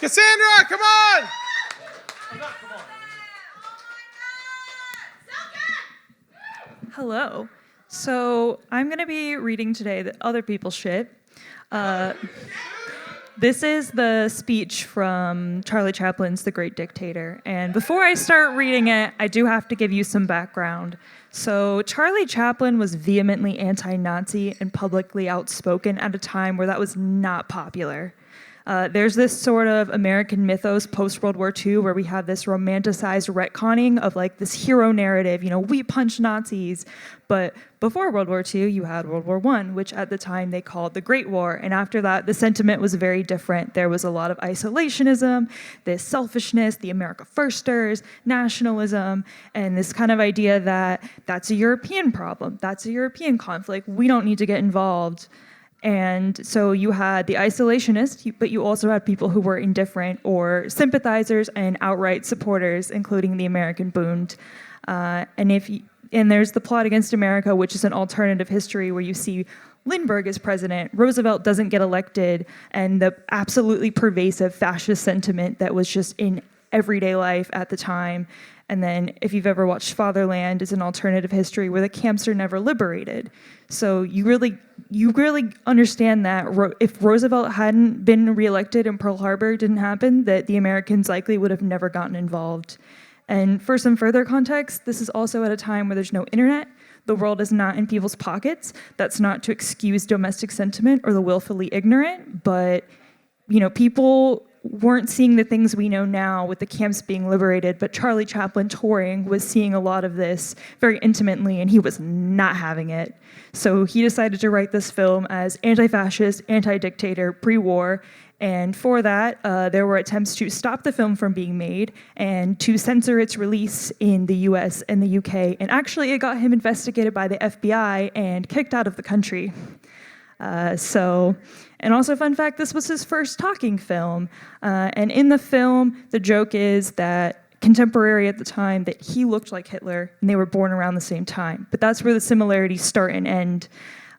Cassandra, come on! Hello. So I'm going to be reading today the other people's shit. This is the speech from Charlie Chaplin's The Great Dictator. And before I start reading it, I do have to give you some background. So Charlie Chaplin was vehemently anti-Nazi and publicly outspoken at a time where that was not popular. There's this sort of American mythos post-World War II where we have this romanticized retconning of like this hero narrative, we punch Nazis. But before World War II, you had World War I, which at the time they called the Great War. And after that, the sentiment was very different. There was a lot of isolationism, this selfishness, the America Firsters, nationalism, and this kind of idea that that's a European problem. That's a European conflict. We don't need to get involved. And so you had the isolationists, but you also had people who were indifferent or sympathizers and outright supporters, including the American Bund. And there's the Plot Against America, which is an alternative history where you see Lindbergh as president, Roosevelt doesn't get elected, and the absolutely pervasive fascist sentiment that was just in everyday life at the time. And then if you've ever watched Fatherland, it's an alternative history where the camps are never liberated. So you really understand that if Roosevelt hadn't been reelected and Pearl Harbor didn't happen, that the Americans likely would have never gotten involved. And for some further context, this is also at a time where there's no internet. The world is not in people's pockets. That's not to excuse domestic sentiment or the willfully ignorant, but people weren't seeing the things we know now with the camps being liberated, but Charlie Chaplin touring was seeing a lot of this very intimately, and he was not having it. So he decided to write this film as anti-fascist, anti-dictator, pre-war, and for that, there were attempts to stop the film from being made and to censor its release in the US and the UK, and actually it got him investigated by the FBI and kicked out of the country. And also, fun fact, this was his first talking film. And in the film, the joke is that contemporary at the time, that he looked like Hitler, and they were born around the same time. But that's where the similarities start and end.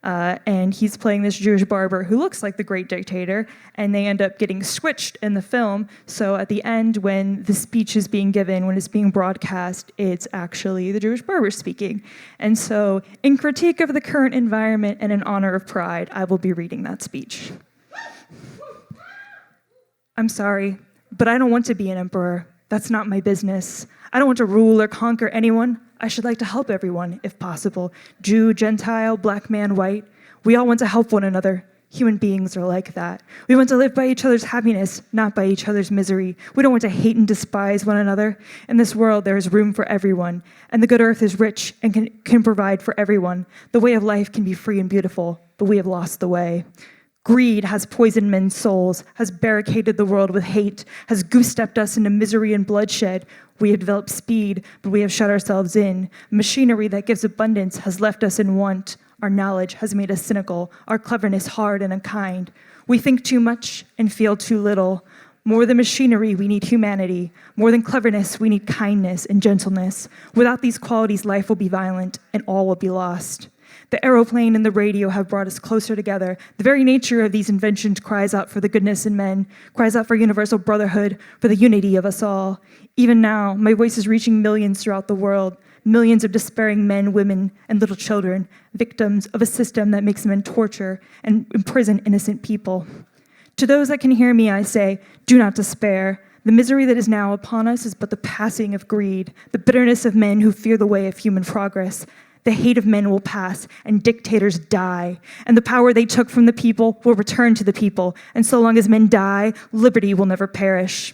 And he's playing this Jewish barber who looks like the Great Dictator, and they end up getting switched in the film. So at the end, when the speech is being given, when it's being broadcast, it's actually the Jewish barber speaking. And so in critique of the current environment and in honor of pride, I will be reading that speech. I'm sorry, but I don't want to be an emperor. That's not my business. I don't want to rule or conquer anyone. I should like to help everyone, if possible. Jew, Gentile, black man, white. We all want to help one another. Human beings are like that. We want to live by each other's happiness, not by each other's misery. We don't want to hate and despise one another. In this world, there is room for everyone, and the good earth is rich and can provide for everyone. The way of life can be free and beautiful, but we have lost the way. Greed has poisoned men's souls, has barricaded the world with hate, has goose-stepped us into misery and bloodshed. We have developed speed, but we have shut ourselves in. Machinery that gives abundance has left us in want. Our knowledge has made us cynical, our cleverness hard and unkind. We think too much and feel too little. More than machinery, we need humanity. More than cleverness, we need kindness and gentleness. Without these qualities, life will be violent and all will be lost. The aeroplane and the radio have brought us closer together. The very nature of these inventions cries out for the goodness in men, cries out for universal brotherhood, for the unity of us all. Even now, my voice is reaching millions throughout the world, millions of despairing men, women, and little children, victims of a system that makes men torture and imprison innocent people. To those that can hear me, I say, do not despair. The misery that is now upon us is but the passing of greed, the bitterness of men who fear the way of human progress. The hate of men will pass, and dictators die, and the power they took from the people will return to the people, and so long as men die, liberty will never perish.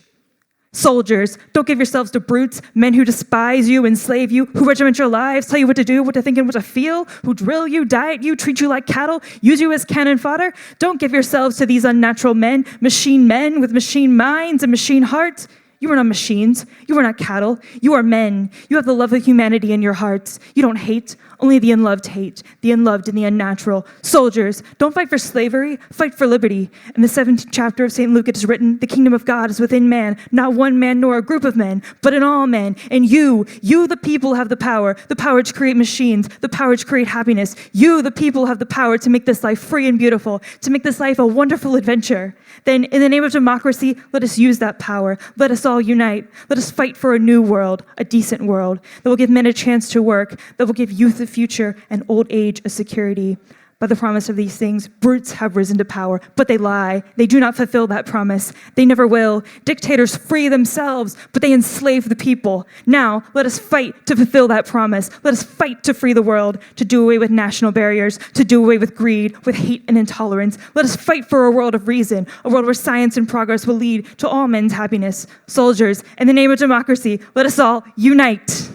Soldiers, don't give yourselves to brutes, men who despise you, enslave you, who regiment your lives, tell you what to do, what to think, and what to feel, who drill you, diet you, treat you like cattle, use you as cannon fodder. Don't give yourselves to these unnatural men with machine minds and machine hearts. You are not machines. You are not cattle. You are men. You have the love of humanity in your hearts. You don't hate. Only the unloved hate, the unloved and the unnatural. Soldiers, don't fight for slavery, fight for liberty. In the 17th chapter of St. Luke it is written, the kingdom of God is within man, not one man nor a group of men, but in all men. And you the people have the power to create machines, the power to create happiness. You, the people, have the power to make this life free and beautiful, to make this life a wonderful adventure. Then, in the name of democracy, let us use that power. Let us all unite. Let us fight for a new world, a decent world, that will give men a chance to work, that will give youth a future and old age a security. By the promise of these things, brutes have risen to power, but they lie. They do not fulfill that promise. They never will. Dictators free themselves, but they enslave the people. Now, let us fight to fulfill that promise. Let us fight to free the world, to do away with national barriers, to do away with greed, with hate and intolerance. Let us fight for a world of reason, a world where science and progress will lead to all men's happiness. Soldiers, in the name of democracy, let us all unite.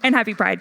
And happy Pride.